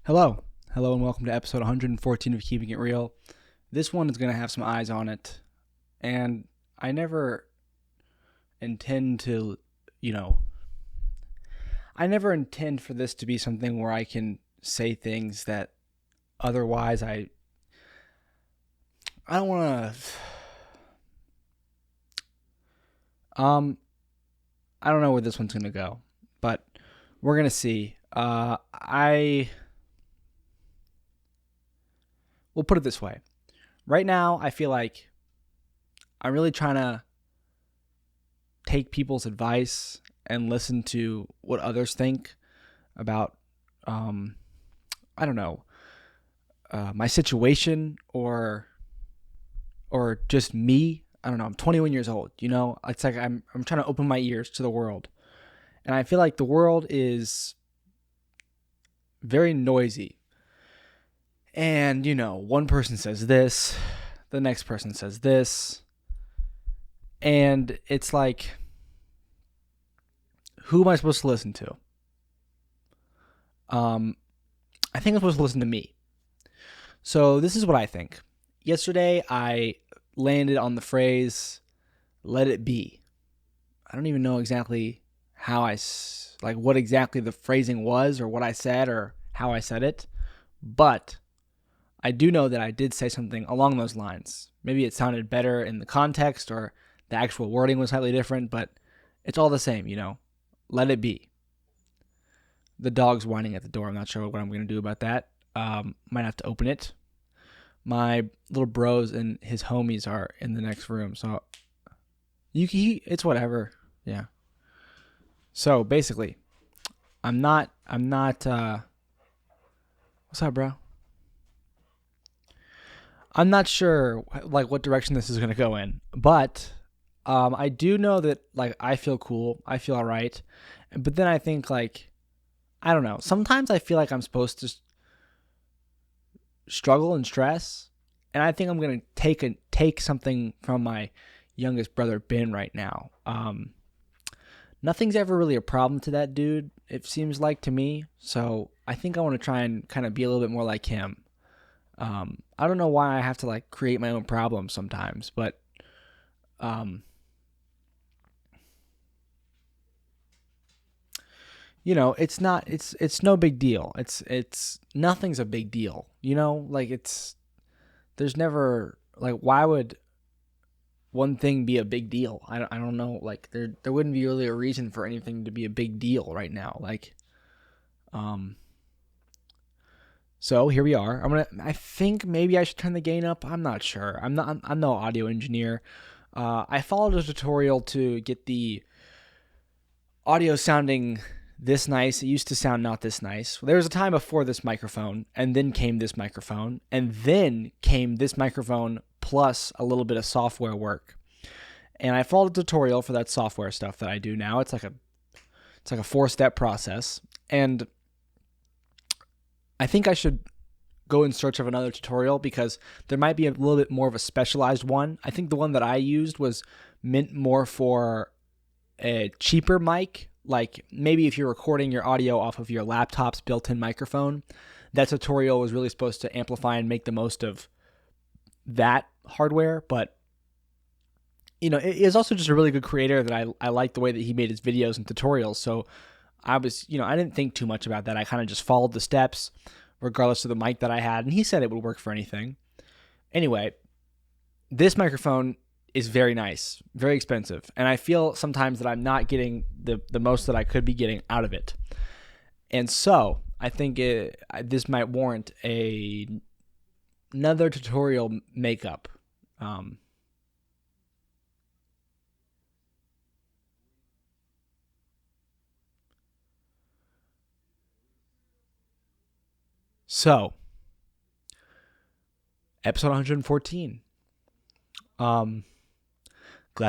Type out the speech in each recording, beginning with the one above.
Hello. Hello and welcome to episode 114 of Keeping It Real. This one is going to have some eyes on it. And I never intend to, I never intend for this to be something where I can say things that otherwise I don't want to, I don't know where this one's going to go, but we're going to see. We'll put it this way. Right now, I feel like I'm really trying to take people's advice and listen to what others think about, I don't know, my situation or just me. I don't know. I'm 21 years old. It's like I'm trying to open my ears to the world, and I feel like the world is very noisy. And, one person says this, the next person says this, and it's like, who am I supposed to listen to? I think I'm supposed to listen to me. So this is what I think. Yesterday, I landed on the phrase, let it be. I don't even know exactly what exactly the phrasing was or what I said or how I said it, but I do know that I did say something along those lines. Maybe it sounded better in the context or the actual wording was slightly different, but it's all the same, Let it be. The dog's whining at the door. I'm not sure what I'm going to do about that. Might have to open it. My little bros and his homies are in the next room, so it's whatever. Yeah. So basically, I'm not. What's up, bro? I'm not sure what direction this is going to go in, but I do know that I feel cool. I feel all right. But then I think I don't know. Sometimes I feel like I'm supposed to struggle and stress, and I think I'm going to take something from my youngest brother Ben right now. Nothing's ever really a problem to that dude, it seems like to me. So I think I want to try and kind of be a little bit more like him. I don't know why I have to create my own problems sometimes, but it's no big deal. It's nothing's a big deal. There's never why would one thing be a big deal? I don't know. There wouldn't be really a reason for anything to be a big deal right now. So here we are. I think maybe I should turn the gain up. I'm not sure. I'm no audio engineer. I followed a tutorial to get the audio sounding this nice. It used to sound not this nice. There was a time before this microphone, and then came this microphone, and then came this microphone plus a little bit of software work. And I followed a tutorial for that software stuff that I do now. It's like a 4-step process, and I think I should go in search of another tutorial because there might be a little bit more of a specialized one. I think the one that I used was meant more for a cheaper mic. Maybe if you're recording your audio off of your laptop's built-in microphone, that tutorial was really supposed to amplify and make the most of that hardware. But, it is also just a really good creator that I like the way that he made his videos and tutorials. So I was, I didn't think too much about that. I kind of just followed the steps regardless of the mic that I had. And he said it would work for anything. Anyway, this microphone is very nice, very expensive. And I feel sometimes that I'm not getting the most that I could be getting out of it. And so I think this might warrant another tutorial makeup. So, episode 114. Glad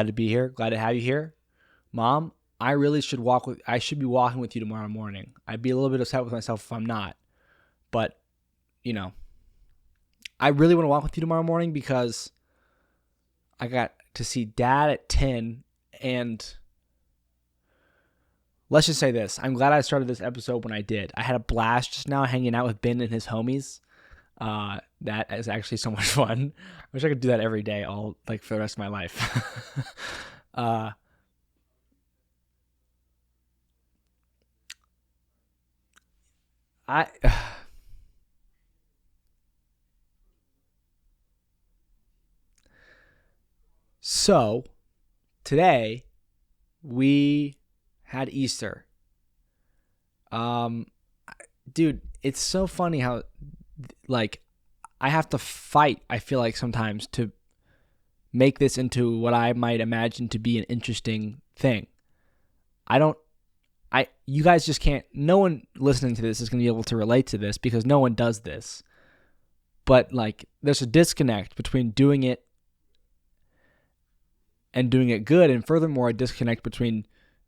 to be here. Glad to have you here. Mom, I should be walking with you tomorrow morning. I'd be a little bit upset with myself if I'm not. But, I really want to walk with you tomorrow morning because I got to see Dad at 10 and let's just say this. I'm glad I started this episode when I did. I had a blast just now hanging out with Ben and his homies. That is actually so much fun. I wish I could do that every day, all like for the rest of my life. uh, I so today we had Easter. Um, dude, it's so funny how like I have to fight. I feel like sometimes to make this into what I might imagine to be an interesting thing. I don't you guys just can't, no one listening to this is going to be able to relate to this because no one does this. But like there's a disconnect between doing it and doing it good, and furthermore a disconnect between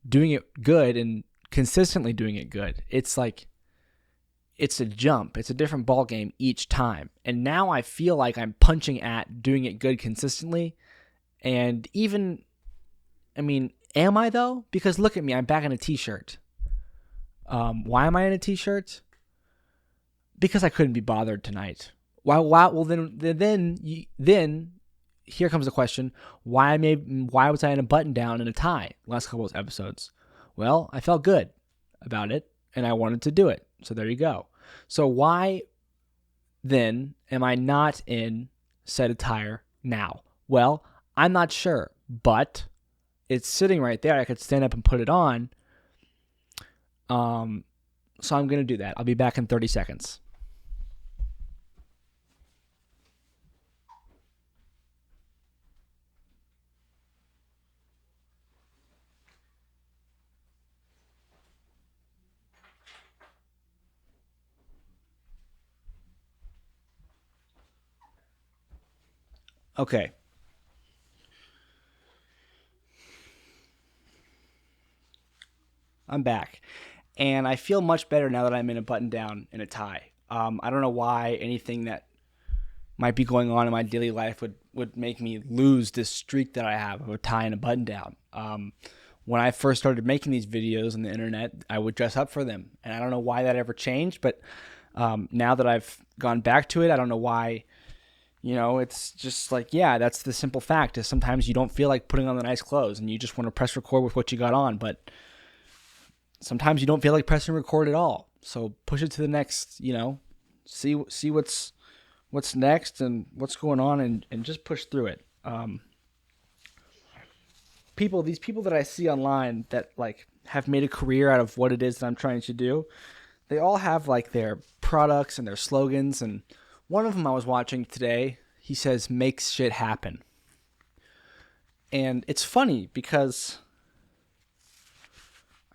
doing it good and consistently doing it good. It's like it's a jump. It's a different ball game each time. And now I feel like I'm punching at doing it good consistently. And even, I mean, am I though? Because look at me, I'm back in a t-shirt. Why am I in a t-shirt? Because I couldn't be bothered tonight. Why? Well, then, here comes the question: Why was I in a button down and a tie last couple of episodes? Well, I felt good about it, and I wanted to do it. So there you go. So why then am I not in said attire now? Well, I'm not sure, but it's sitting right there. I could stand up and put it on. So I'm going to do that. I'll be back in 30 seconds. Okay. I'm back. And I feel much better now that I'm in a button down and a tie. I don't know why anything that might be going on in my daily life would make me lose this streak that I have of a tie and a button down. When I first started making these videos on the internet, I would dress up for them. And I don't know why that ever changed, but now that I've gone back to it, I don't know why. It's just like, yeah, that's the simple fact is sometimes you don't feel like putting on the nice clothes and you just want to press record with what you got on. But sometimes you don't feel like pressing record at all. So push it to the next, see what's next and what's going on and just push through it. These people that I see online that like have made a career out of what it is that I'm trying to do, they all have like their products and their slogans. And one of them I was watching today, he says, "Makes shit happen." And it's funny because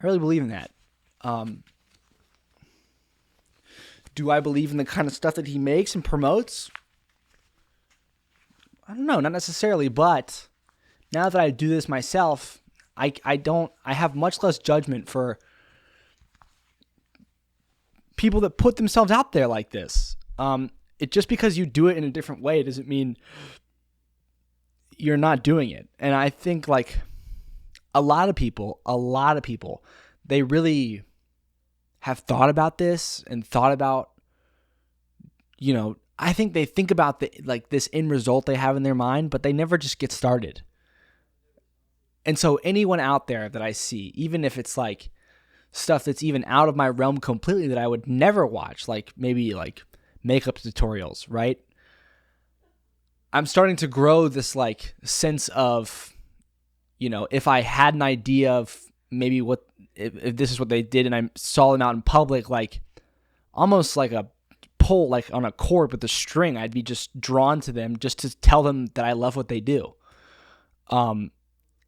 I really believe in that. Do I believe in the kind of stuff that he makes and promotes? I don't know, not necessarily, but now that I do this myself, I have much less judgment for people that put themselves out there like this. Just because you do it in a different way doesn't mean you're not doing it. And I think like a lot of people, they really have thought about this and thought about, I think they think about this end result they have in their mind, but they never just get started. And so anyone out there that I see, even if it's like stuff that's even out of my realm completely that I would never watch, like maybe like makeup tutorials, right? I'm starting to grow this like sense of, if I had an idea of maybe if this is what they did and I saw them out in public, like almost like a pull, like on a cord with a string, I'd be just drawn to them just to tell them that I love what they do. And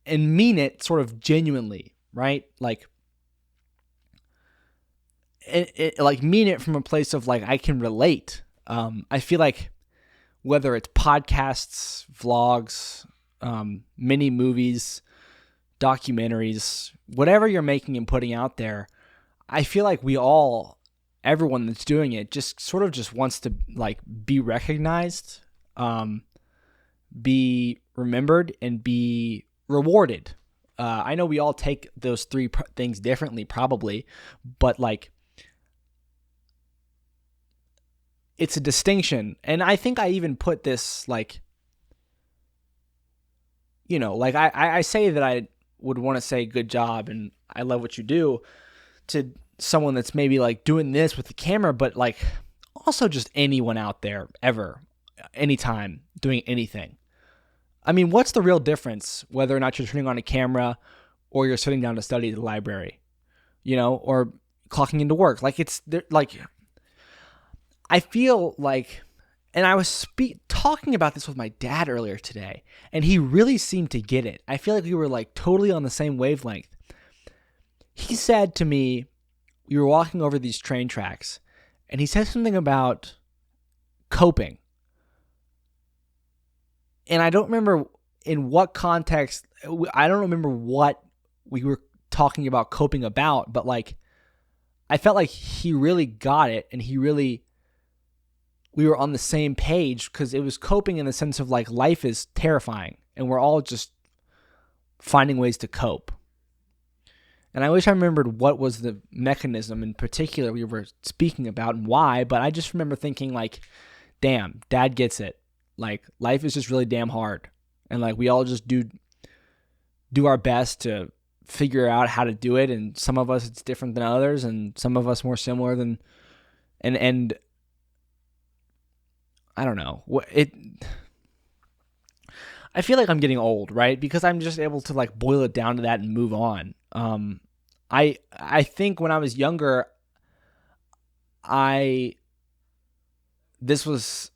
mean it sort of genuinely, right? Like, like mean it from a place of like, I can relate. I feel like whether it's podcasts, vlogs, mini movies, documentaries, whatever you're making and putting out there, I feel like everyone that's doing it just sort of just wants to like be recognized, be remembered, and be rewarded I know we all take those three things differently, probably, but like, it's a distinction. And I think I even put this like, like I say that I would want to say good job and I love what you do to someone that's maybe like doing this with the camera, but like also just anyone out there ever, anytime, doing anything. I mean, what's the real difference whether or not you're turning on a camera or you're sitting down to study at the library, or clocking into work? Like like, I feel like, and I was talking about this with my dad earlier today, and he really seemed to get it. I feel like we were like totally on the same wavelength. He said to me, we were walking over these train tracks, and he said something about coping. And I don't remember in what context, I don't remember what we were talking about coping about, but like, I felt like he really got it, and we were on the same page, because it was coping in the sense of like life is terrifying and we're all just finding ways to cope. And I wish I remembered what was the mechanism in particular we were speaking about and why, but I just remember thinking like, damn, Dad gets it. Like, life is just really damn hard. And like, we all just do our best to figure out how to do it. And some of us it's different than others, and some of us more similar than, and I don't know. I feel like I'm getting old, right? Because I'm just able to like boil it down to that and move on. I think when I was younger, this was,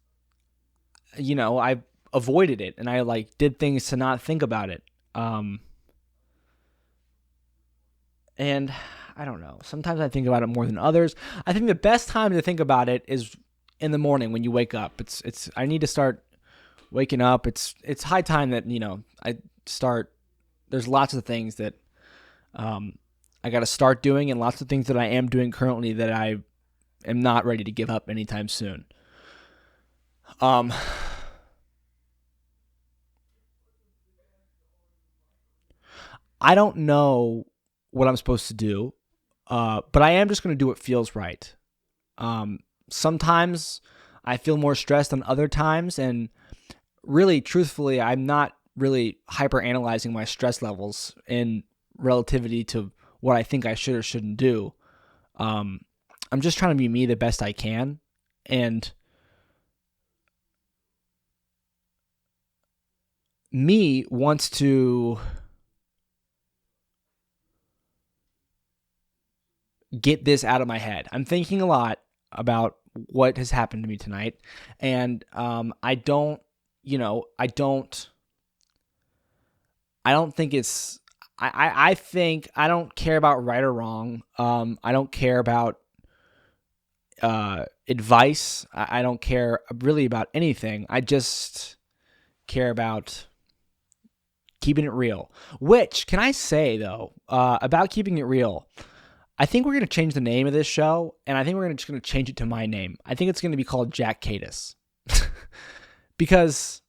I avoided it, and I like did things to not think about it. And I don't know. Sometimes I think about it more than others. I think the best time to think about it is in the morning when you wake up. I need to start waking up. It's high time that, I start. There's lots of things that I got to start doing, and lots of things that I am doing currently that I am not ready to give up anytime soon. I don't know what I'm supposed to do, but I am just going to do what feels right. Sometimes I feel more stressed than other times, and really, truthfully, I'm not really hyper analyzing my stress levels in relativity to what I think I should or shouldn't do. I'm just trying to be me the best I can, and me wants to get this out of my head. I'm thinking a lot about what has happened to me tonight, and I don't think it's. I think I don't care about right or wrong. I don't care about advice. I don't care really about anything. I just care about keeping it real. Which, can I say though, about keeping it real, I think we're going to change the name of this show, and I think we're just going to change it to my name. I think it's going to be called JackKadis. Because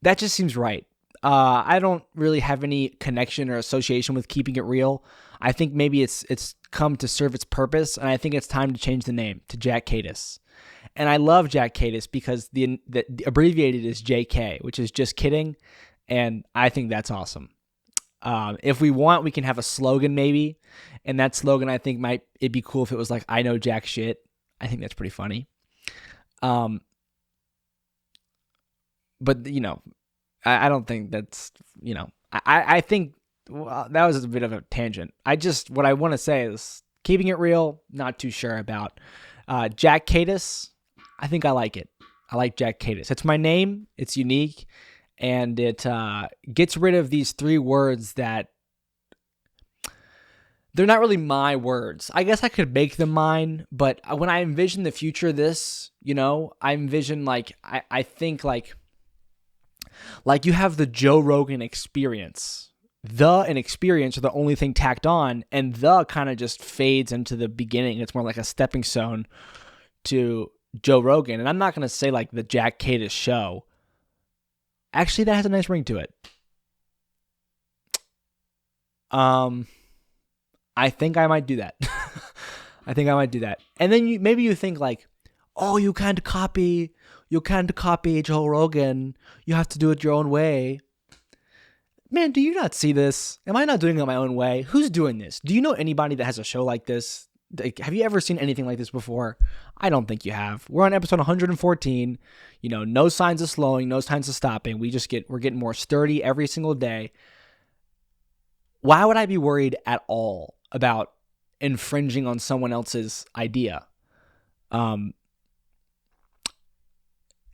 that just seems right. I don't really have any connection or association with keeping it real. I think maybe it's come to serve its purpose, and I think it's time to change the name to JackKadis. And I love JackKadis because the abbreviated is JK, which is just kidding, and I think that's awesome. If we want, we can have a slogan maybe, and that slogan I think it'd be cool if it was like, I know jack shit. I think that's pretty funny. But I don't think that's, I think that was a bit of a tangent. What I want to say is keeping it real, not too sure about. JackKadis, I think I like it. I like JackKadis. It's my name. It's unique. And it gets rid of these three words that they're not really my words. I guess I could make them mine, but when I envision the future of this, I envision I think like you have the Joe Rogan experience. The and experience are the only thing tacked on, and the kind of just fades into the beginning. It's more like a stepping stone to Joe Rogan. And I'm not going to say like the JackKadis show. Actually, that has a nice ring to it. Um, I think I might do that. I think I might do that. And then maybe you think like, oh, you can't copy Joe Rogan. You have to do it your own way. Man, do you not see this? Am I not doing it my own way? Who's doing this? Do you know anybody that has a show like this? Like, have you ever seen anything like this before? I don't think you have. We're on episode 114. No signs of slowing, no signs of stopping. We're getting more sturdy every single day. Why would I be worried at all about infringing on someone else's idea? I'm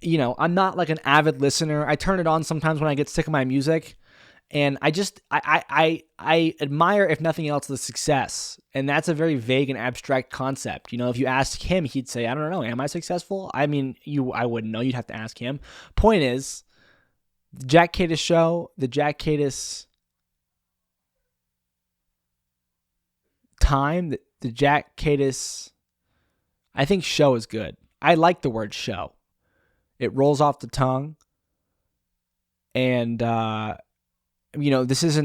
not like an avid listener. I turn it on sometimes when I get sick of my music. And I admire, if nothing else, the success. And that's a very vague and abstract concept. If you ask him, he'd say, I don't know, am I successful? I mean, I wouldn't know. You'd have to ask him. Point is, the Jack Kadis show, the Jack Kadis time, the Jack Kadis, I think show is good. I like the word show. It rolls off the tongue. And, this is,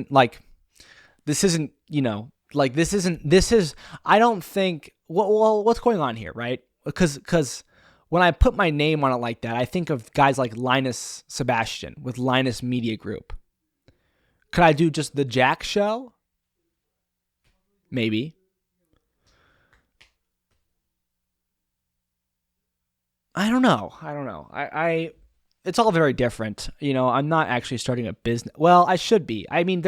I don't think, well, what's going on here, right? Because when I put my name on it like that, I think of guys like Linus Sebastian with Linus Media Group. Could I do just the Jack show? Maybe. I don't know. It's all very different. I'm not actually starting a business. Well, I should be. I mean,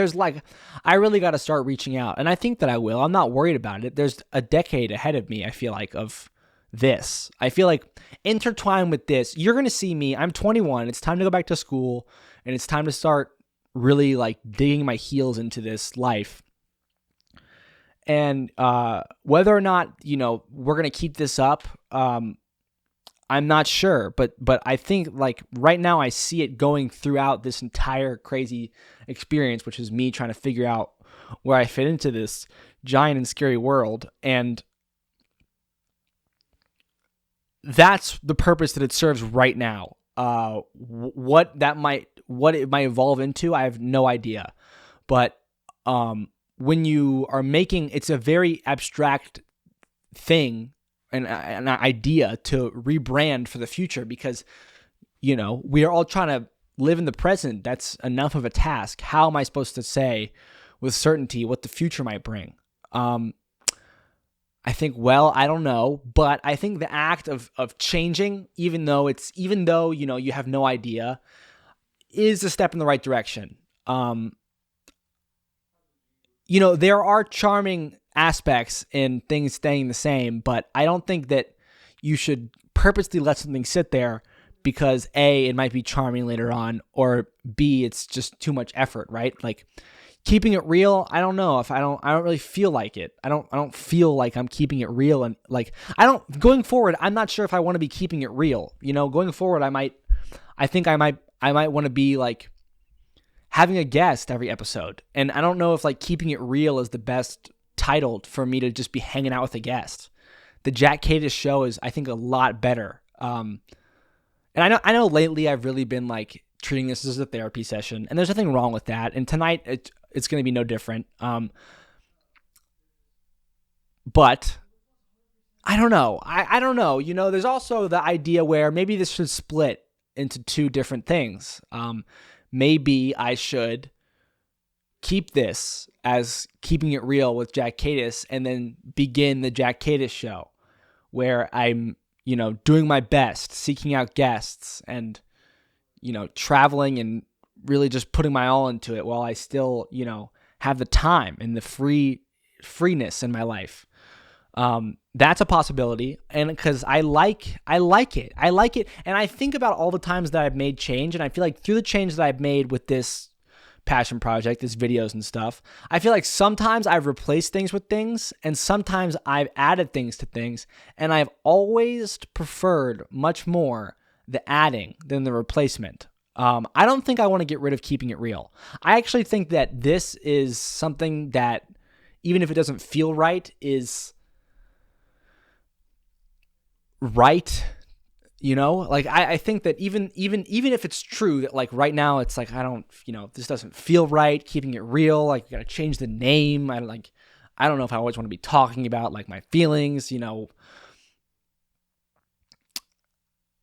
I really got to start reaching out. And I think that I will. I'm not worried about it. There's a decade ahead of me, I feel like, of this. I feel like intertwined with this, you're going to see me. I'm 21. It's time to go back to school. And it's time to start really like digging my heels into this life. And whether or not, we're going to keep this up, I'm not sure, but I think like right now I see it going throughout this entire crazy experience, which is me trying to figure out where I fit into this giant and scary world. And that's the purpose that it serves right now. What it might evolve into, I have no idea. But when you are making, it's a very abstract thing, an idea to rebrand for the future, because we are all trying to live in the present. That's enough of a task. How am I supposed to say with certainty what the future might bring? I think, I don't know, but I think the act of changing, even though you have no idea, is a step in the right direction. There are charming aspects in things staying the same, but I don't think that you should purposely let something sit there because A, it might be charming later on, or B, it's just too much effort, right? Like keeping it real, I don't know if I don't really feel like it. I don't feel like I'm keeping it real, and like going forward, I'm not sure if I want to be keeping it real. Going forward, I might want to be like having a guest every episode. And I don't know if like keeping it real is the best title for me to just be hanging out with a guest. The Jack Kadis show is, I think, a lot better. And I know lately I've really been like treating this as a therapy session, and there's nothing wrong with that. And tonight it's going to be no different. But I don't know. I don't know. There's also the idea where maybe this should split into two different things. Maybe I should keep this as keeping it real with Jack Kadis, and then begin the Jack Kadis show, where I'm, doing my best, seeking out guests, and, traveling and really just putting my all into it while I still, have the time and the freeness in my life. That's a possibility. And because I like it. And I think about all the times that I've made change, and I feel like through the change that I've made with this passion project, this videos and stuff, I feel like sometimes I've replaced things with things, and sometimes I've added things to things, and I've always preferred much more the adding than the replacement. I don't think I want to get rid of keeping it real. I actually think that this is something that, even if it doesn't feel right, is right, Like I think that even if it's true that like right now it's like I don't, this doesn't feel right, keeping it real, like we gotta change the name. I don't know if I always want to be talking about like my feelings,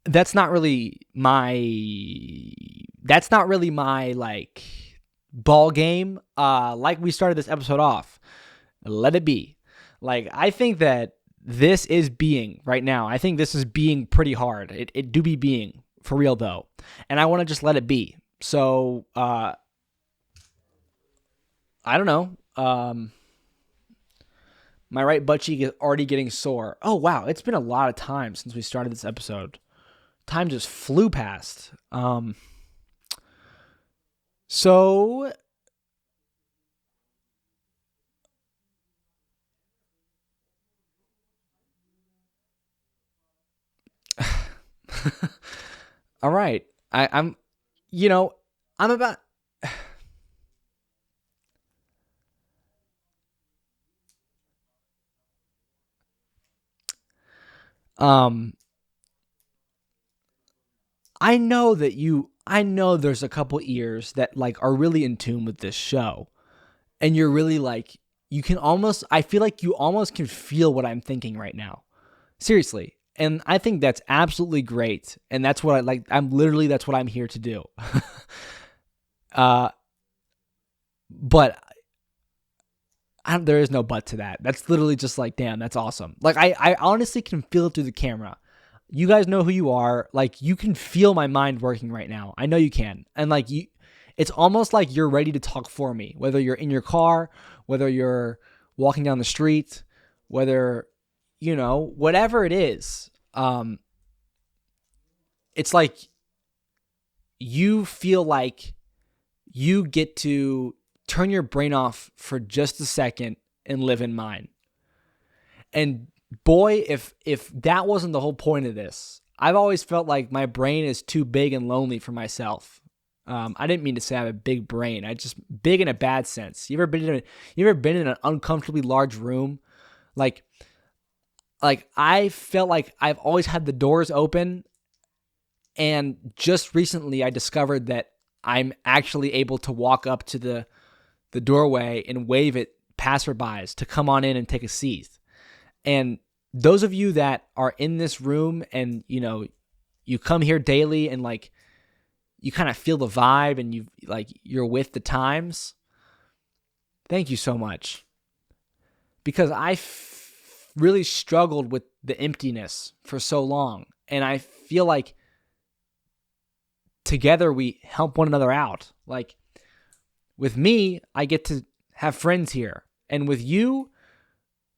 that's not really my like ball game. Like we started this episode off, let it be. Like I think that this is being right now. I think this is being pretty hard. It do be being for real though, and I want to just let it be. So I don't know. My right butt cheek is already getting sore. Oh wow, it's been a lot of time since we started this episode. Time just flew past. So all right. I'm I'm about um I know there's a couple ears that like are really in tune with this show. And you're really like I feel like you almost can feel what I'm thinking right now. Seriously. And I think that's absolutely great. And that's what that's what I'm here to do. But there is no but to that. That's literally just like, damn, that's awesome. Like I honestly can feel it through the camera. You guys know who you are. Like you can feel my mind working right now. I know you can. And like it's almost like you're ready to talk for me, whether you're in your car, whether you're walking down the street, whether, whatever it is. It's like you feel like you get to turn your brain off for just a second and live in mine. And boy, if that wasn't the whole point of this, I've always felt like my brain is too big and lonely for myself. I didn't mean to say I have a big brain. I just big in a bad sense. You ever been in an uncomfortably large room? Like I felt like I've always had the doors open, and just recently I discovered that I'm actually able to walk up to the doorway and wave at passerbys to come on in and take a seat. And those of you that are in this room and, you come here daily and like, you kind of feel the vibe and you're with the times. Thank you so much. Because I really struggled with the emptiness for so long. And I feel like together we help one another out. Like with me, I get to have friends here. And with you,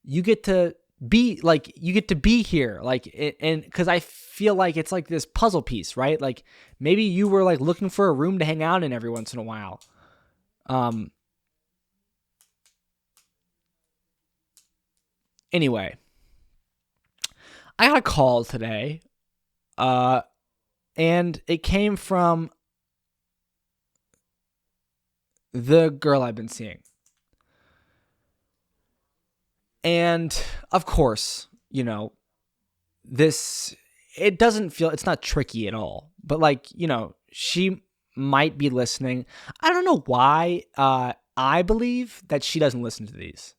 you get to be here, like, and because I feel like it's like this puzzle piece, right? Like maybe you were like looking for a room to hang out in every once in a while. Anyway, I got a call today, and it came from the girl I've been seeing. And of course, it's not tricky at all, but like, she might be listening. I don't know why. I believe that she doesn't listen to these.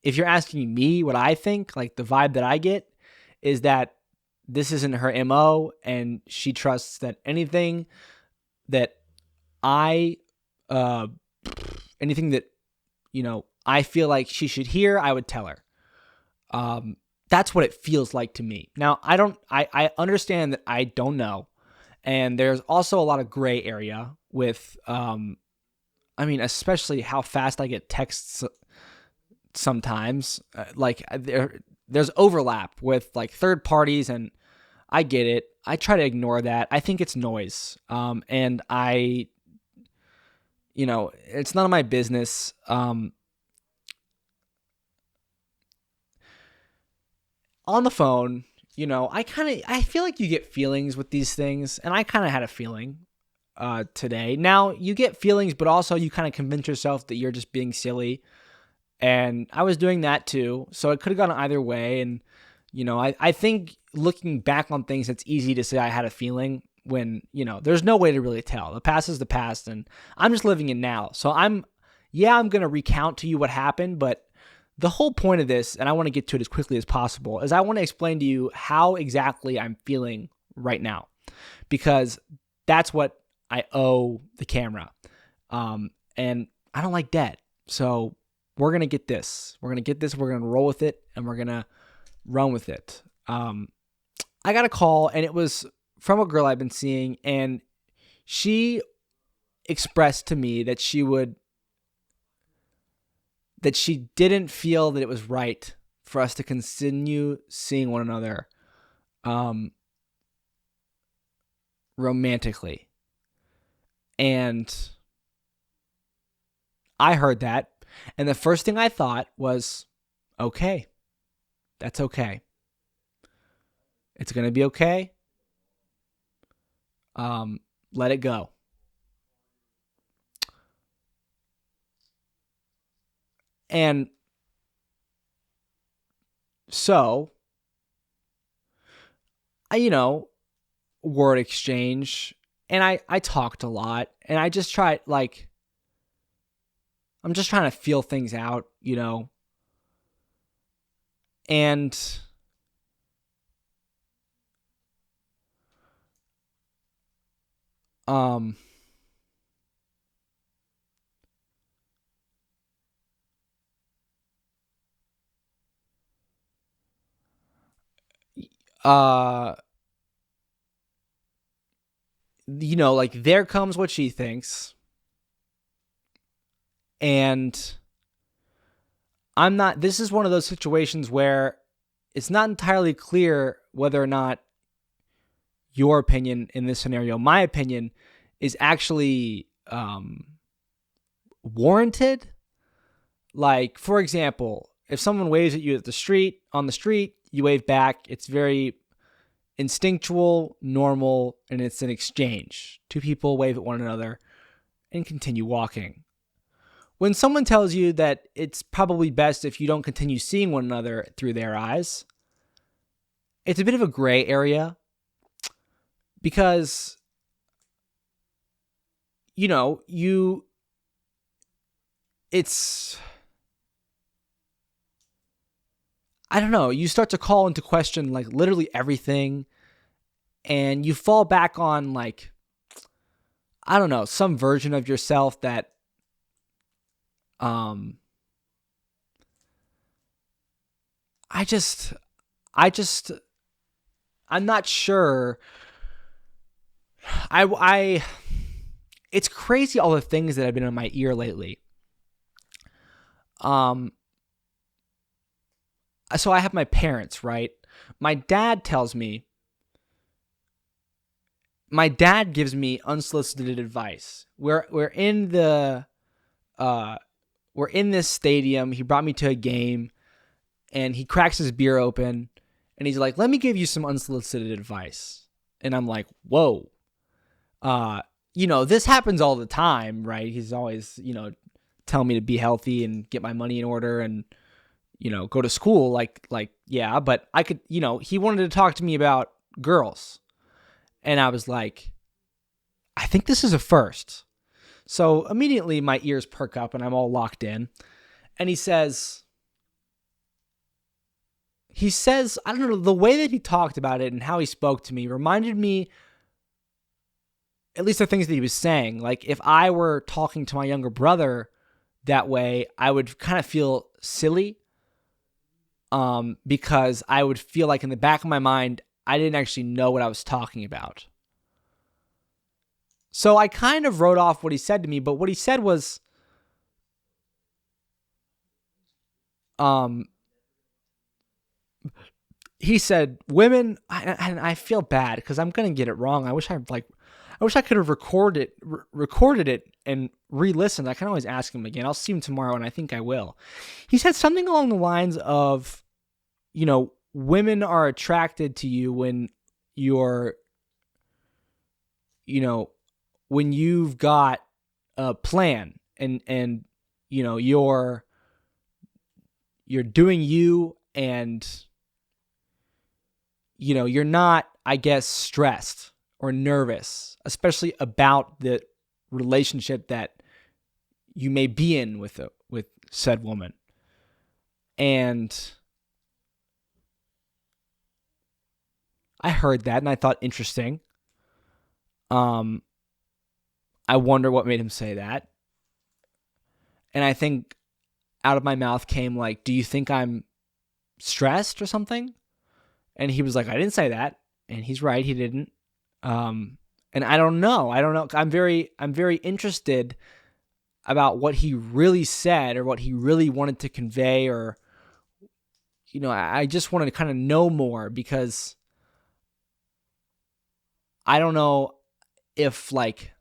If you're asking me what I think, like the vibe that I get is that this isn't her MO, and she trusts that anything that anything that, I feel like she should hear, I would tell her. That's what it feels like to me. Now, I understand that I don't know. And there's also a lot of gray area with, especially how fast I get texts sometimes. There's overlap with like third parties, and I get it. I try to ignore that. I think it's noise. And it's none of my business. On the phone, I feel like you get feelings with these things, and I kind of had a feeling today. Now, you get feelings, but also you kind of convince yourself that you're just being silly, and I was doing that too, so it could have gone either way, and, I think looking back on things, it's easy to say I had a feeling when, there's no way to really tell. The past is the past, and I'm just living it now. So I'm going to recount to you what happened, but the whole point of this, and I want to get to it as quickly as possible, is I want to explain to you how exactly I'm feeling right now, because that's what I owe the camera. And I don't like debt. So we're going to get this. We're going to roll with it, and we're going to run with it. I got a call, and it was from a girl I've been seeing, and she expressed to me that she didn't feel that it was right for us to continue seeing one another romantically. And I heard that, and the first thing I thought was, okay, that's okay. It's going to be okay. Let it go. And so, word exchange, and I talked a lot, and I just tried, I'm just trying to feel things out, and there comes what she thinks, and this is one of those situations where it's not entirely clear whether or not your opinion in this scenario, my opinion, is actually warranted. Like, for example, if someone waves at you on the street, you wave back. It's very instinctual, normal, and it's an exchange. Two people wave at one another and continue walking. When someone tells you that it's probably best if you don't continue seeing one another through their eyes, it's a bit of a gray area, because, I don't know, you start to call into question literally everything, and you fall back on I don't know, some version of yourself that I'm not sure. It's crazy all the things that have been in my ear lately. So I have my parents, right? My dad gives me unsolicited advice. We're in this stadium. He brought me to a game, and he cracks his beer open, and he's like, "Let me give you some unsolicited advice." And I'm like, "Whoa." This happens all the time, right? He's always, telling me to be healthy and get my money in order and, go to school. Yeah, but I could, he wanted to talk to me about girls. And I was like, I think this is a first. So immediately my ears perk up and I'm all locked in. And he says, I don't know, the way that he talked about it and how he spoke to me reminded me, at least the things that he was saying, if I were talking to my younger brother that way, I would kind of feel silly, because I would feel like in the back of my mind, I didn't actually know what I was talking about. So I kind of wrote off what he said to me, but what he said was, he said, women, and I feel bad because I'm going to get it wrong. I wish I could have recorded it and re-listened. I can always ask him again. I'll see him tomorrow, and I think I will. He said something along the lines of, women are attracted to you when when you've got a plan and you're doing you, and you're not, I guess, stressed or nervous, especially about the relationship that you may be in with said woman. And I heard that and I thought, interesting. I wonder what made him say that. And I think out of my mouth came like, do you think I'm stressed or something? And he was like, I didn't say that. And he's right, he didn't. And I don't know. I'm very interested about what he really said or what he really wanted to convey, or, I just wanted to kind of know more, because I don't know if, like,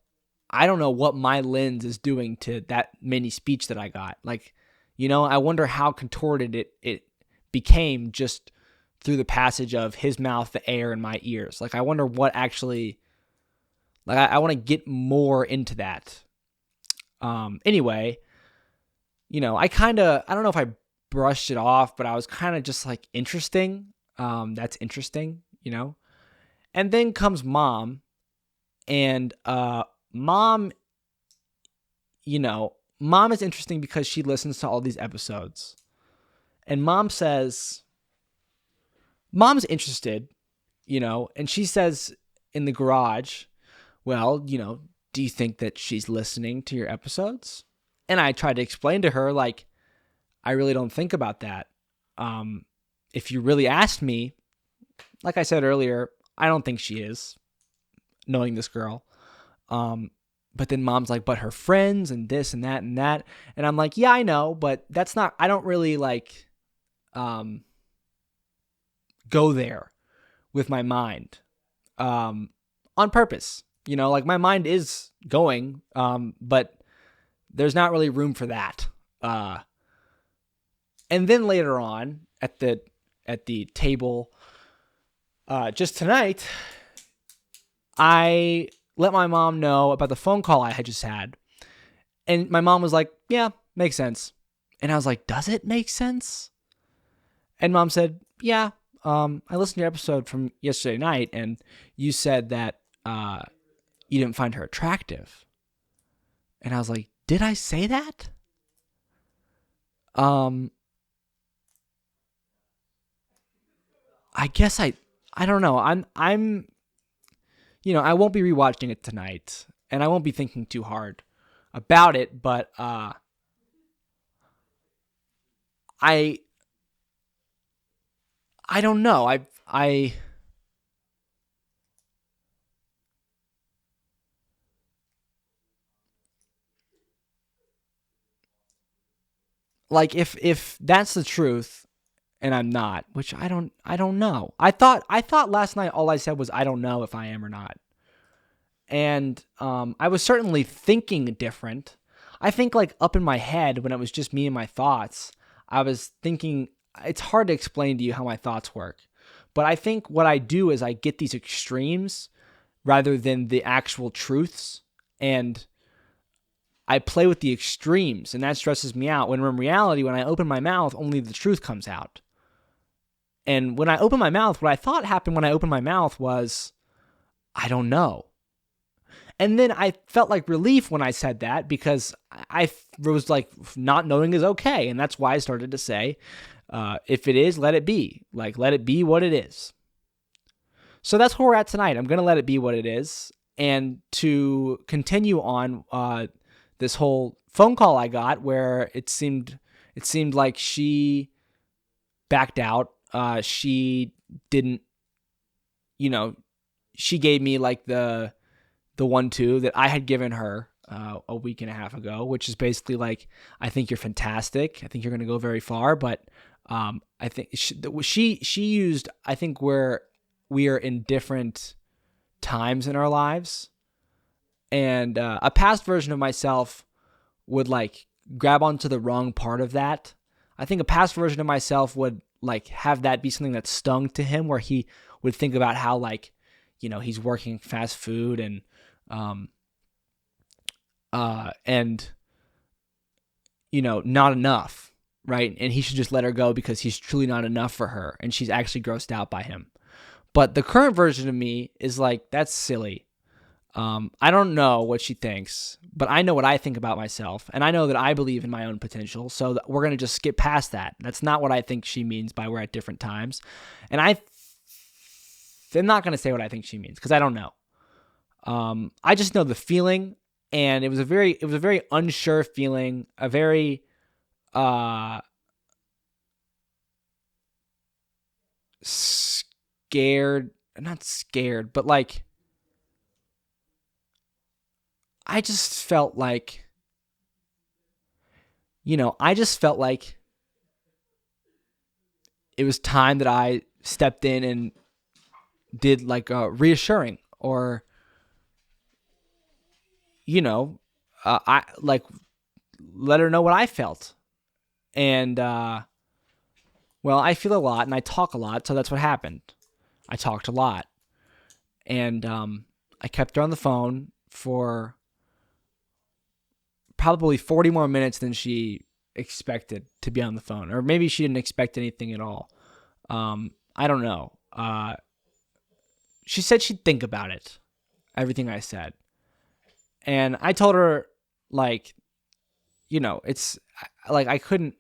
I don't know what my lens is doing to that mini speech that I got. Like, I wonder how contorted it became just through the passage of his mouth, the air in my ears. Like, I wonder what actually, like, I want to get more into that. Anyway, I don't know if I brushed it off, but I was kind of just like, interesting. That's interesting, And then comes mom, and mom is interesting because she listens to all these episodes. And mom says, mom's interested, and she says in the garage, well, do you think that she's listening to your episodes? And I tried to explain to her, like, I really don't think about that. If you really asked me, like I said earlier, I don't think she is, knowing this girl. But then mom's like, but her friends and this and that and that. And I'm like, yeah, I know, but I don't really like go there with my mind on purpose. Like, my mind is going, but there's not really room for that. And then later on at the table, just tonight, I let my mom know about the phone call I had just had. And my mom was like, yeah, makes sense. And I was like, does it make sense? And mom said, yeah, I listened to your episode from yesterday night, and you said that you didn't find her attractive. And I was like, did I say that? I guess I don't know. I'm I won't be rewatching it tonight, and I won't be thinking too hard about it, but I don't know. I like, if that's the truth and I'm not, which I don't know. I thought last night all I said was I don't know if I am or not. And I was certainly thinking different. I think, like, up in my head when it was just me and my thoughts, I was thinking, it's hard to explain to you how my thoughts work. But I think what I do is I get these extremes rather than the actual truths, and I play with the extremes, and that stresses me out. When in reality, when I open my mouth, only the truth comes out. And when I open my mouth, what I thought happened when I opened my mouth was, I don't know. And then I felt like relief when I said that, because I was like, not knowing is okay. And that's why I started to say, if it is, let it be. Like, let it be what it is. So that's where we're at tonight. I'm going to let it be what it is. And to continue on this whole phone call I got, where it seemed like she backed out. She didn't, she gave me like the 1-2 that I had given her a week and a half ago, which is basically like, I think you're fantastic. I think you're going to go very far. But I think she used, I think, where we are in different times in our lives. And a past version of myself would like grab onto the wrong part of that. I think a past version of myself would like have that be something that stung to him, where he would think about how, like, he's working fast food and not enough, right? And he should just let her go because he's truly not enough for her, and she's actually grossed out by him. But the current version of me is like, that's silly. I don't know what she thinks, but I know what I think about myself, and I know that I believe in my own potential. So we're gonna just skip past that. That's not what I think she means by we're at different times, and I'm not gonna say what I think she means because I don't know. I just know the feeling, and it was a very unsure feeling, a very scared, not scared, but like I just felt like, I just felt like it was time that I stepped in and did like reassuring, or I like let her know what I felt. And well, I feel a lot and I talk a lot, so that's what happened. I talked a lot, and I kept her on the phone for probably 40 more minutes than she expected to be on the phone, or maybe she didn't expect anything at all. I don't know. She said she'd think about it, everything I said. And I told her, like, it's like I couldn't.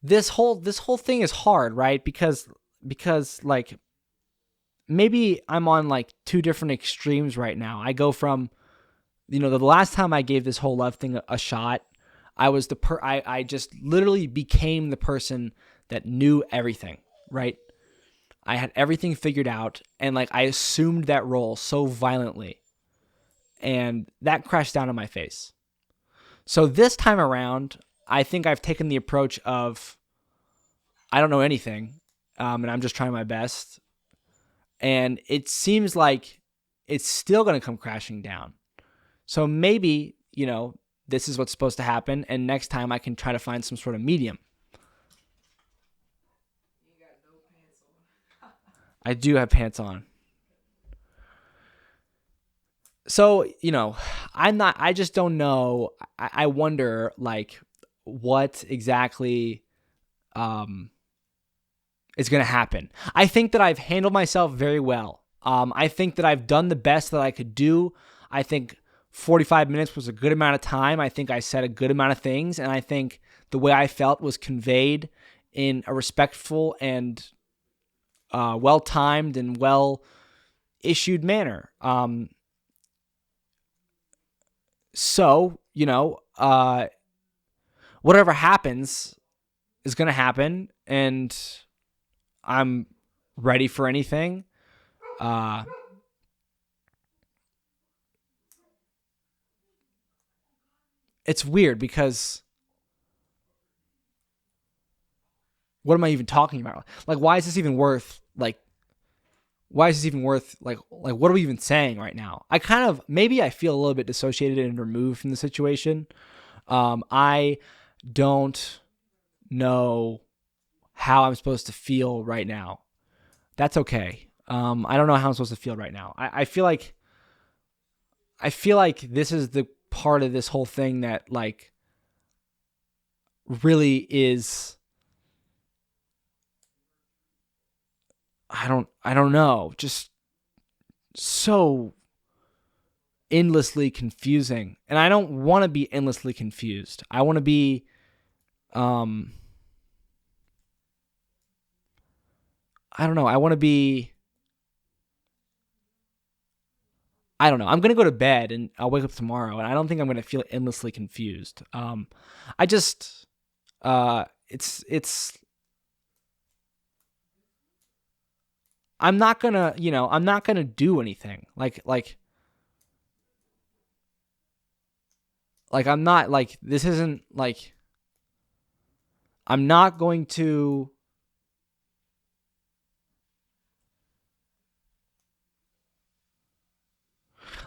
This whole thing is hard, right? Because like maybe I'm on like two different extremes right now. I go from, the last time I gave this whole love thing a shot, I was I just literally became the person that knew everything, right? I had everything figured out, and like I assumed that role so violently, and that crashed down on my face. So this time around, I think I've taken the approach of I don't know anything, and I'm just trying my best, and it seems like it's still going to come crashing down. So maybe, this is what's supposed to happen, and next time I can try to find some sort of medium. You got no pants on. I do have pants on. So, I just don't know. I wonder, like, what exactly is going to happen. I think that I've handled myself very well. I think that I've done the best that I could do. I think 45 minutes was a good amount of time. I think I said a good amount of things, and I think the way I felt was conveyed in a respectful and well-timed and well-issued manner. So, whatever happens is going to happen, and I'm ready for anything. It's weird because what am I even talking about? Like, why is this even worth, like, what are we even saying right now? Maybe I feel a little bit dissociated and removed from the situation. I don't know how I'm supposed to feel right now. That's okay. I don't know how I'm supposed to feel right now. I feel like this is the part of this whole thing that like really is, I don't know, just so endlessly confusing. And I don't want to be endlessly confused. I want to be I don't know. I want to be I don't know. I'm going to go to bed and I'll wake up tomorrow and I don't think I'm going to feel endlessly confused. I just it's I'm not going to, I'm not going to do anything. Like I'm not like this isn't like I'm not going to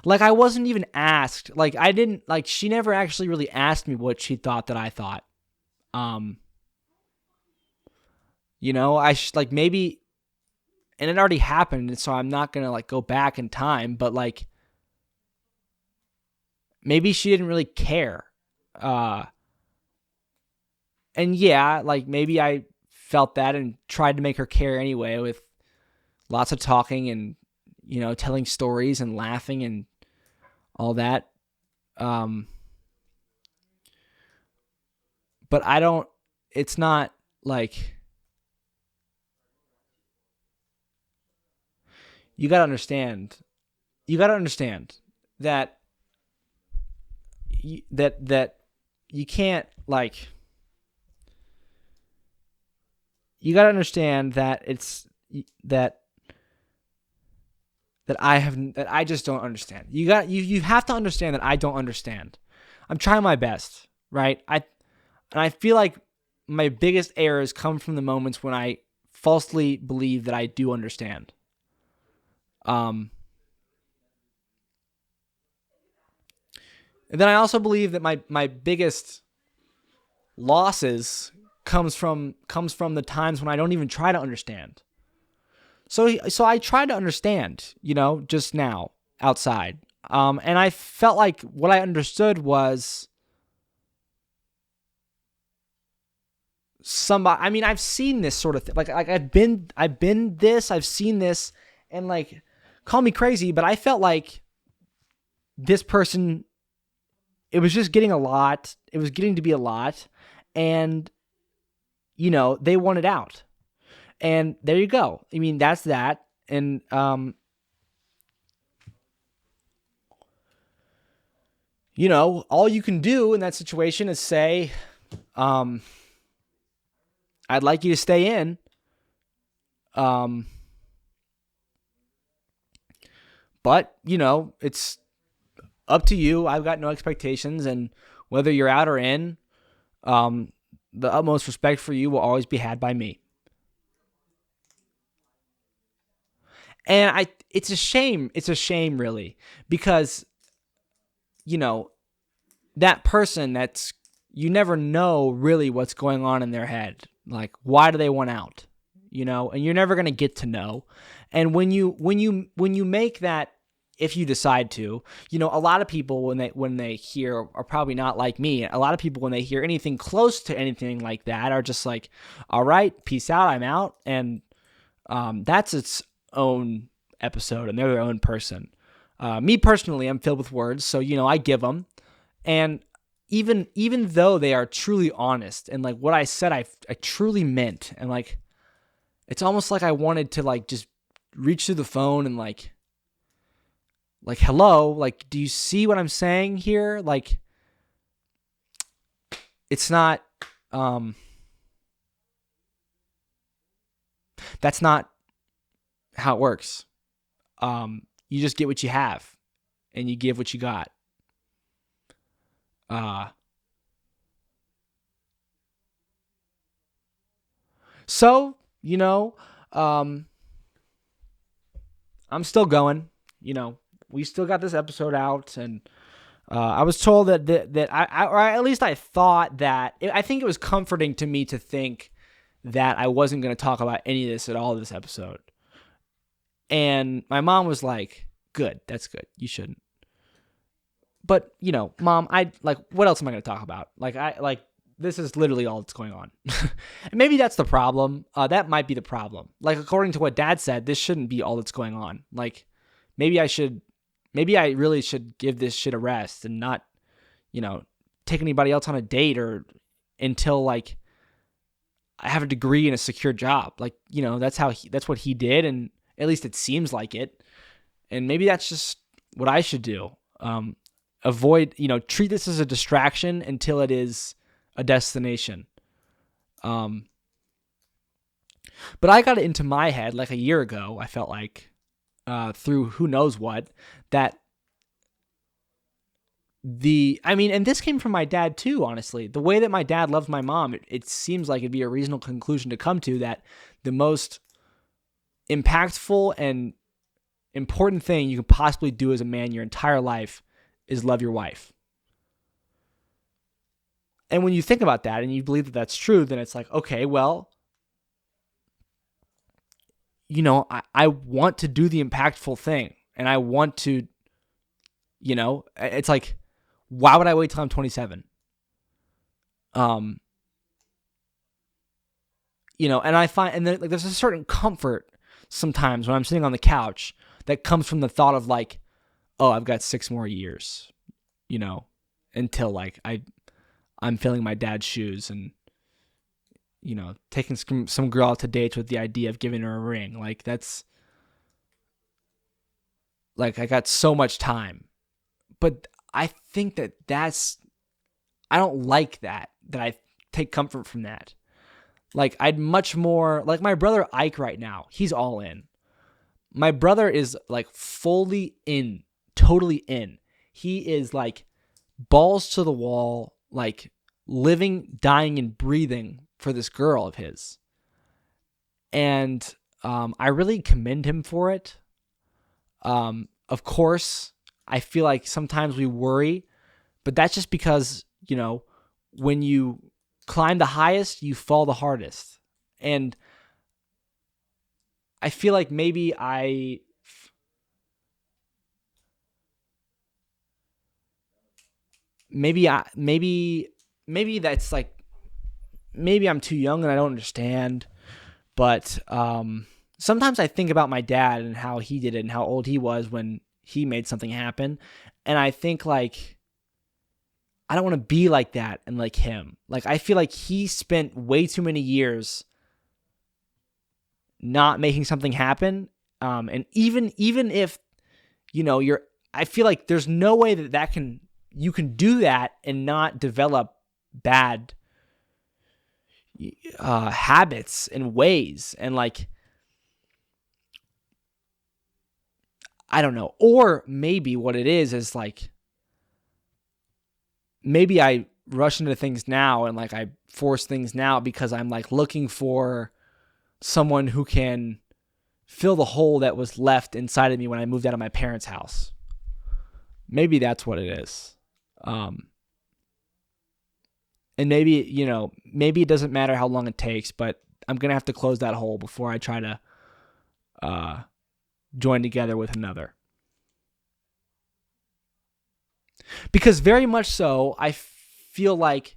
like I wasn't even asked. Like I didn't like she never actually really asked me what she thought that I thought. Um like maybe and it already happened, and so I'm not going to like go back in time, but like maybe she didn't really care. And yeah, like maybe I felt that and tried to make her care anyway with lots of talking and, telling stories and laughing and all that. But it's not like, you got to understand that you can't, like, you got to understand that it's that I just don't understand. You have to understand that I don't understand. I'm trying my best, right? I feel like my biggest errors come from the moments when I falsely believe that I do understand. And then I also believe that my biggest losses comes from the times when I don't even try to understand. So I tried to understand, just now outside. And I felt like what I understood was somebody. I mean, I've seen this sort of thing. Like I've seen this, and, like, call me crazy, but I felt like this person, it was just getting a lot. It was getting to be a lot, and they wanted out. And there you go. I mean, that's that. And all you can do in that situation is say, I'd like you to stay in. But, it's up to you. I've got no expectations, and whether you're out or in, the utmost respect for you will always be had by me. And it's a shame. It's a shame, really, because, that person you never know really what's going on in their head. Like, why do they want out? And you're never going to get to know. And when you make that, if you decide to, a lot of people when they hear, are probably not like me. A lot of people, when they hear anything close to anything like that, are just like, all right, peace out, I'm out. And that's its own episode, and they're their own person. Me personally, I'm filled with words, so I give them. And even though they are truly honest, and, like, what I said, I truly meant, and, like, it's almost like I wanted to, like, just reach through the phone and, like, hello, like, do you see what I'm saying here? Like, it's not, that's not how it works. You just get what you have, and you give what you got. So, I'm still going. We still got this episode out, and I was told that I, or at least I thought that, I think it was comforting to me to think that I wasn't going to talk about any of this at all this episode. And my mom was like, good, that's good. You shouldn't. But, Mom, what else am I going to talk about? This is literally all that's going on. And maybe that's the problem. That might be the problem. Like, according to what Dad said, this shouldn't be all that's going on. Like, maybe I really should give this shit a rest and not, take anybody else on a date or until, like, I have a degree and a secure job. Like, that's what he did. And at least it seems like it. And maybe that's just what I should do. Avoid, treat this as a distraction until it is a destination. But I got it into my head like a year ago, I felt like, through who knows what, that and this came from my dad too, honestly. The way that my dad loves my mom, it seems like it'd be a reasonable conclusion to come to, that the most impactful and important thing you can possibly do as a man your entire life is love your wife. And when you think about that and you believe that that's true, then it's like, okay, well, I want to do the impactful thing, and I want to, it's like, why would I wait till I'm 27? And I find, and then, like, there's a certain comfort sometimes when I'm sitting on the couch that comes from the thought of like, oh, I've got 6 more years, until like I'm filling my dad's shoes and, taking some girl out to dates with the idea of giving her a ring. Like, that's like, I got so much time, but I think I don't like that I take comfort from that. Like, I'd much more, like my brother Ike right now, he's all in. My brother is like fully in, totally in. He is like balls to the wall, like living, dying, and breathing for this girl of his. And I really commend him for it. Of course, I feel like sometimes we worry, but that's just because, when you climb the highest, you fall the hardest. And I feel like maybe that's like, maybe I'm too young and I don't understand, but sometimes I think about my dad and how he did it and how old he was when he made something happen. And I think like, I don't want to be like that and like him. Like, I feel like he spent way too many years not making something happen. And even if, I feel like there's no way you can do that and not develop bad habits and ways. And like, I don't know. Or maybe what it is like, maybe I rush into things now and like I force things now because I'm like looking for someone who can fill the hole that was left inside of me when I moved out of my parents' house. Maybe that's what it is. And maybe, maybe it doesn't matter how long it takes, but I'm going to have to close that hole before I try to join together with another. Because very much so, I feel like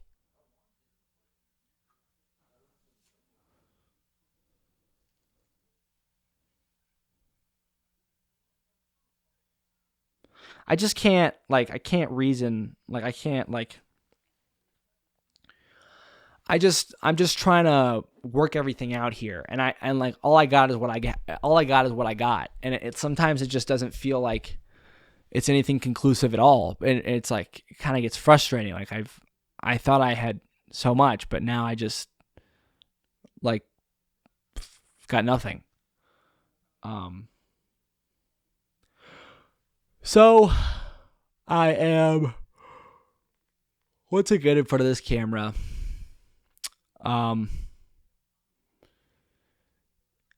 I just can't, like, I can't reason, like, I can't, like, I'm just trying to work everything out here. And like, all I got is what I got. And it sometimes it just doesn't feel like it's anything conclusive at all. And it's like, it kind of gets frustrating. Like, I thought I had so much, but now I just like got nothing. So I am once again in front of this camera.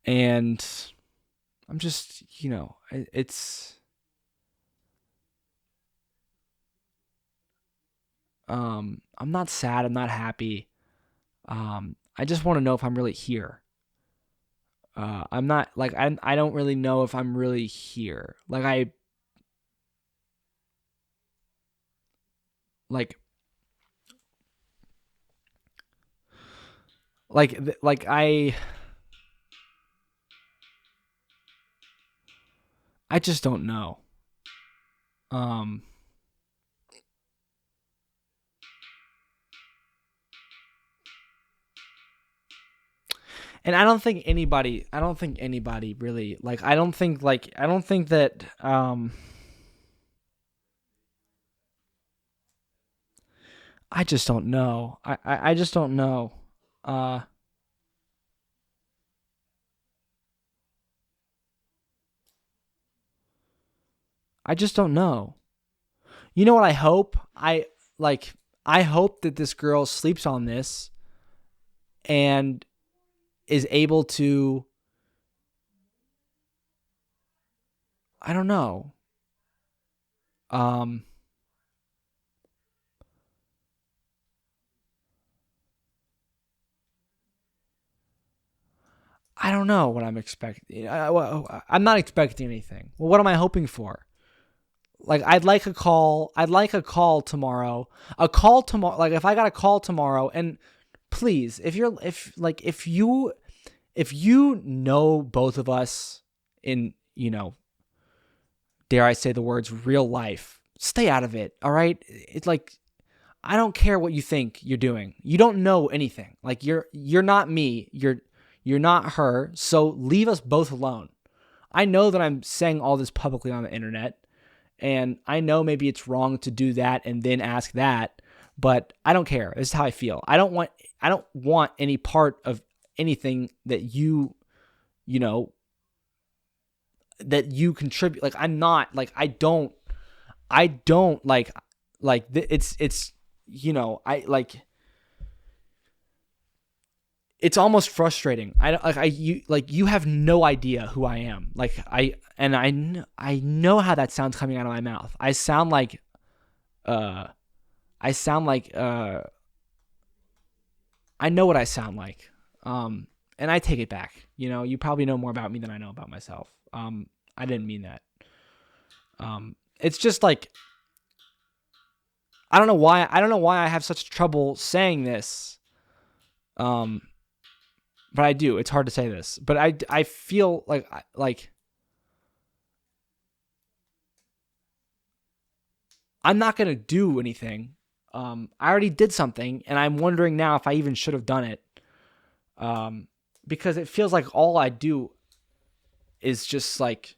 And I'm just, I'm not sad. I'm not happy. I just want to know if I'm really here. I'm not like, I don't really know if I'm really here. Like I just don't know. And I don't think anybody really, like, I don't think that, I just don't know. I just don't know. I just don't know. You know what I hope? I hope that this girl sleeps on this and is able to, I don't know. I don't know what I'm expecting. I'm not expecting anything. Well, what am I hoping for? Like, I'd like a call tomorrow. Like, if I got a call tomorrow, and please, if you know both of us in, dare I say the words real life, stay out of it. All right. It's like, I don't care what you think you're doing. You don't know anything. Like you're not me. You're not her. So leave us both alone. I know that I'm saying all this publicly on the internet, and I know maybe it's wrong to do that and then ask that, but I don't care. This is how I feel. I don't want any part of anything that that you contribute. Like I'm not like I don't it's I like it's almost frustrating. You have no idea who I am. I know how that sounds coming out of my mouth. I sound like I know what I sound like. And I take it back. You probably know more about me than I know about myself. I didn't mean that. It's just like I don't know why I have such trouble saying this. But I do. It's hard to say this, but I feel like I'm not gonna do anything. I already did something, and I'm wondering now if I even should have done it. Because it feels like all I do is just like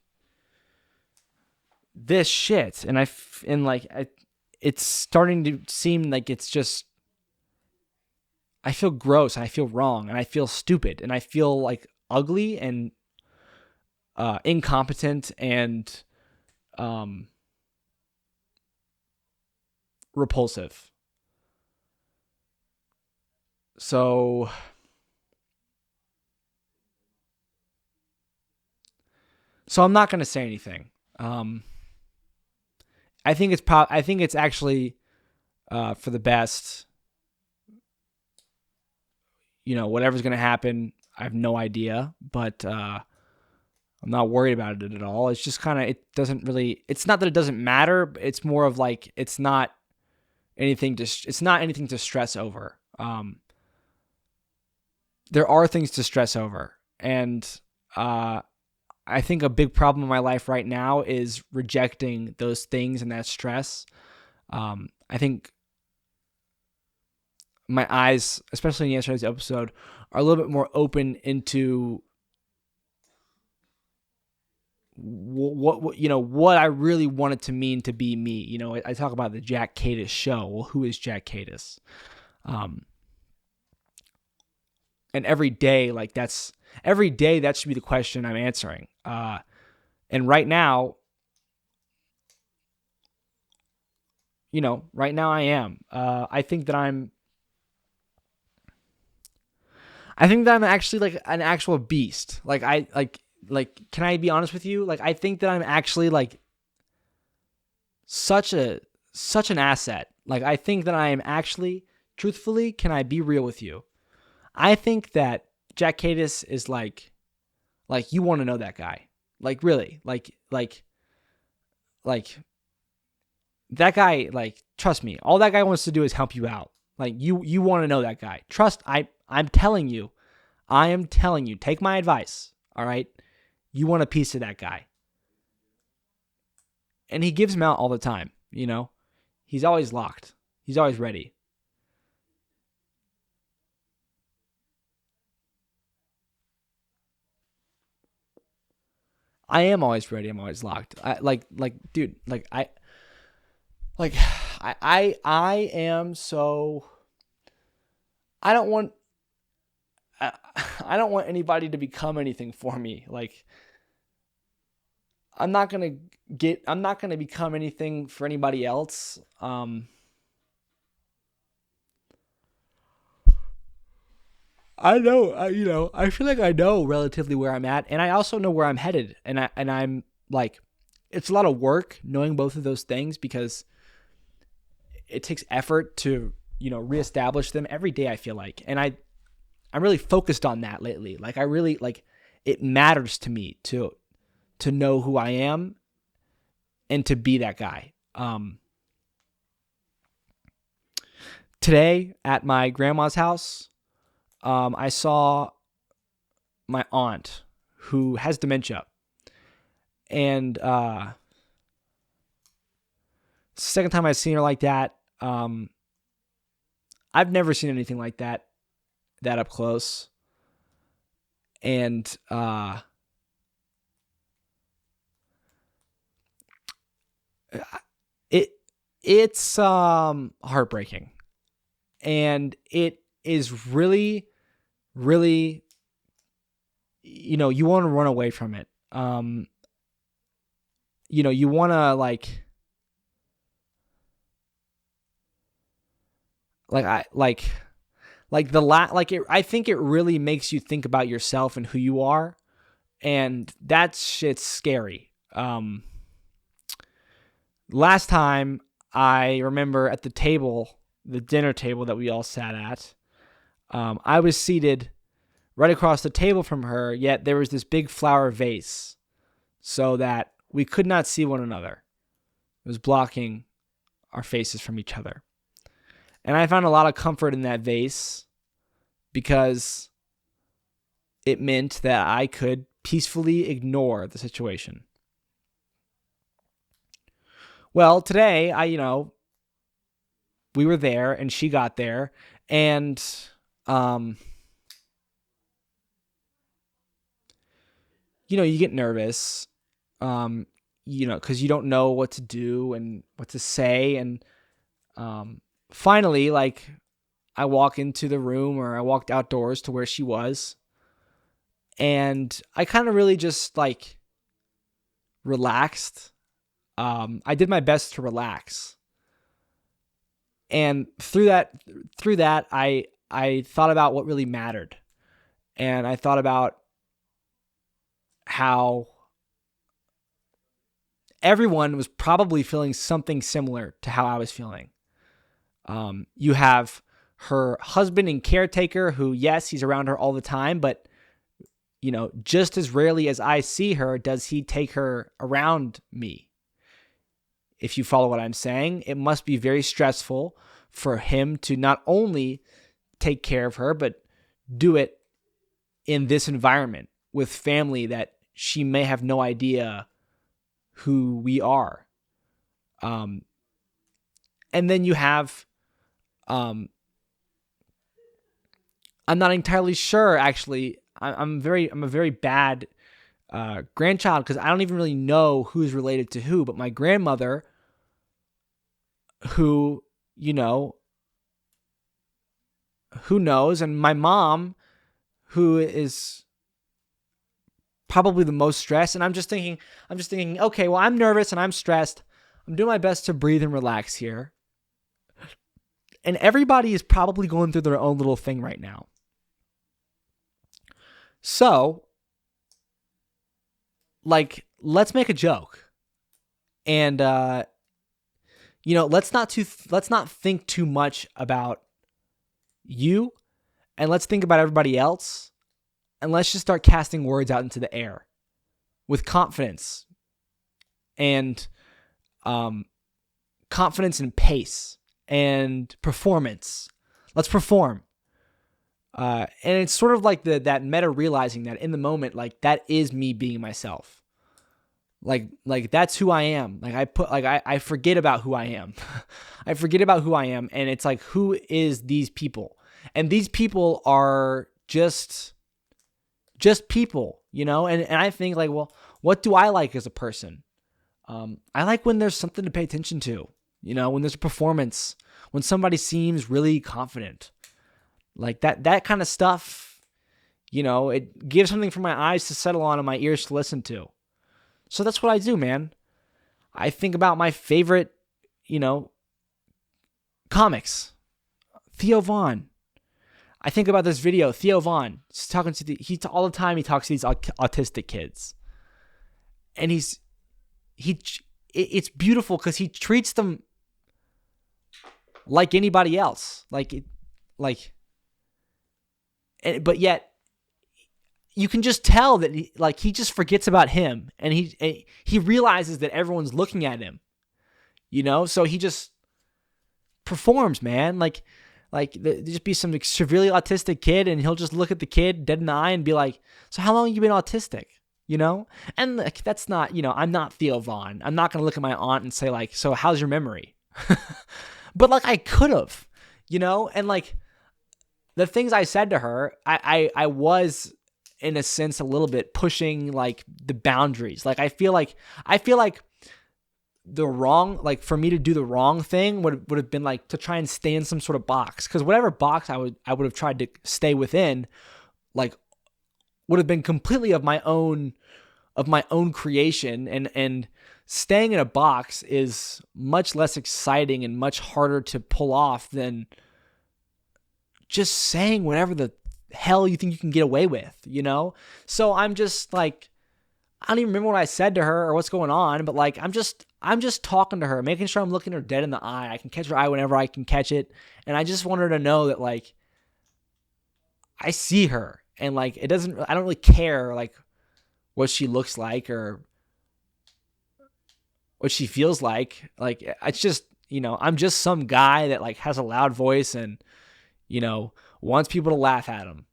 this shit, and it's starting to seem like it's just. I feel gross, and I feel wrong, and I feel stupid, and I feel like ugly and incompetent and repulsive. So I'm not gonna say anything. I think it's actually for the best. Whatever's going to happen, I have no idea, but I'm not worried about it at all. It's just it's not that it doesn't matter, but it's more of like, it's not anything to stress over. There are things to stress over. And I think a big problem in my life right now is rejecting those things and that stress. I think my eyes, especially in yesterday's episode, are a little bit more open into what I really want it to mean to be me. I talk about the Jack Kadis show. Well, who is Jack Kadis? And every day that should be the question I'm answering. And right now, I am. I think that I'm actually like an actual beast. Can I be honest with you? Like, I think that I'm actually like such an asset. Like, I think that I am actually, truthfully, can I be real with you? I think that Jack Kadis is like you want to know that guy. Like, really, like that guy, like, trust me, all that guy wants to do is help you out. Like, you want to know that guy. I'm telling you, take my advice, all right? You want a piece of that guy. And he gives them out all the time, He's always locked. He's always ready. I am always ready. I'm always locked. I am so. I don't want anybody to become anything for me. Like, I'm not going to become anything for anybody else. I know, I feel like I know relatively where I'm at, and I also know where I'm headed. And I'm like, it's a lot of work knowing both of those things because it takes effort to, reestablish them every day, I feel like. And I'm really focused on that lately. Like, I really, like, it matters to me to know who I am and to be that guy. Today at my grandma's house, I saw my aunt who has dementia. And it's the second time I've seen her like that. I've never seen anything like that up close. And it's heartbreaking. And it is really, really, you want to run away from it. You want to I think it really makes you think about yourself and who you are, and that shit's scary. Last time I remember at the table, the dinner table that we all sat at, I was seated right across the table from her, yet there was this big flower vase so that we could not see one another. It was blocking our faces from each other. And I found a lot of comfort in that vase because it meant that I could peacefully ignore the situation. Well, today, we were there and she got there, and you get nervous, because you don't know what to do and what to say. And finally, I walk into the room, or I walked outdoors to where she was, and I kind of really just relaxed. I did my best to relax. And through that, I thought about what really mattered. And I thought about how everyone was probably feeling something similar to how I was feeling. You have her husband and caretaker who, yes, he's around her all the time, but just as rarely as I see her, does he take her around me. If you follow what I'm saying, it must be very stressful for him to not only take care of her, but do it in this environment with family that she may have no idea who we are. And then you have, I'm not entirely sure, actually. I'm a very bad grandchild, because I don't even really know who's related to who, but my grandmother, who knows, and my mom, who is probably the most stressed. And I'm just thinking, okay, well, I'm nervous and I'm stressed. I'm doing my best to breathe and relax here. And everybody is probably going through their own little thing right now. So, let's make a joke. And let's not think too much about you, and let's think about everybody else, and let's just start casting words out into the air with confidence and confidence and pace and performance. Let's perform. And it's sort of like that meta realizing that in the moment, that is me being myself. That's who I am. I forget about who I am. I forget about who I am. And it's who is these people? And these people are just people, and I think well, what do I like as a person? I like when there's something to pay attention to, when there's a performance, when somebody seems really confident, that kind of stuff, it gives something for my eyes to settle on and my ears to listen to. So that's what I do, man. I think about my favorite, comics. Theo Von. I think about this video. Theo Von. He's talking to all the time. He talks to these autistic kids, and it's beautiful because he treats them like anybody else. But yet you can just tell that he just forgets about him, and he realizes that everyone's looking at him, so he just performs, man. Like, there just be some severely autistic kid, and he'll just look at the kid dead in the eye and be like, so how long have you been autistic? You know? And like, that's not, I'm not Theo Vaughn. I'm not going to look at my aunt and say like, so how's your memory? But like, I could have, and like the things I said to her, I was in a sense a little bit pushing like the boundaries. Like, I feel like the wrong, like for me to do the wrong thing would have been like to try and stay in some sort of box. Cause whatever box I would have tried to stay within, like would have been completely of my own creation, and staying in a box is much less exciting and much harder to pull off than just saying whatever the hell you think you can get away with, So I'm just like, I don't even remember what I said to her or what's going on, but like, I'm just talking to her, making sure I'm looking her dead in the eye. I can catch her eye whenever I can catch it. And I just want her to know that like, I see her, and like, I don't really care like what she looks like or what she feels like. Like, it's just, I'm just some guy that like has a loud voice and, wants people to laugh at him,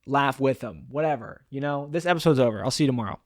laugh with him, whatever. This episode's over. I'll see you tomorrow.